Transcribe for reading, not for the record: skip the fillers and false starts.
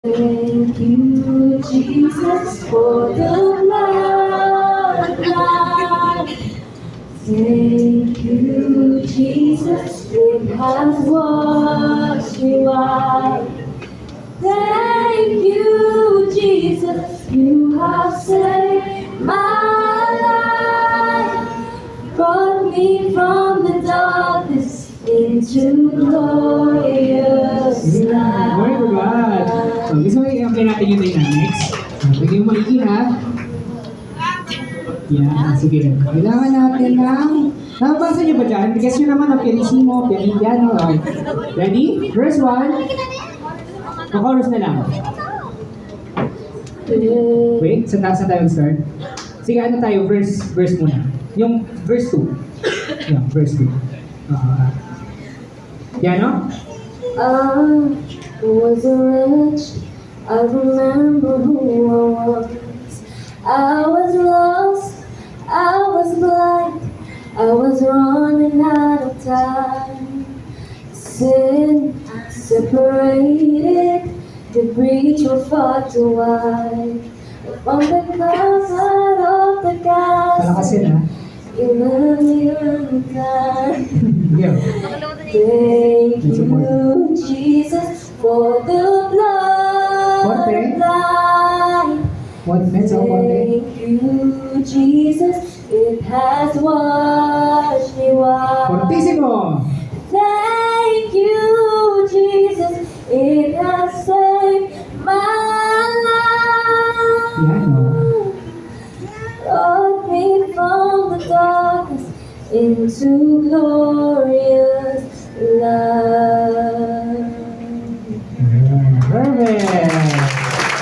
Thank you, Jesus, for the blood. Thank you, Jesus, it has washed me white. Thank you, Jesus, you have saved my life. Brought me from the darkness into glorious Glory to God. So, light. gusto mo i-apply natin yung dynamics? Lagyan mo maigi ha. Yan, sige. Kailangan natin ng... Nabasa niyo ba dyan? Bigas nyo naman ang pianissimo, piano. Okay. Ready? Verse 1. Chorus na lang. Wait, sa taas na tayo start. Sige, ano tayo? Verse muna. Yung verse 2. Yan, verse 2. Piano? I was a wretch, I remember who I was. I was lost, I was blind, I was running out of time. Sin separated, the breach was far too wide. From the clouds out of the Palakasin castle, ha. you led me on time. Go. Thank you, Jesus, for the Forte. bloodline. One mezzo, one Thank you, Jesus, it has washed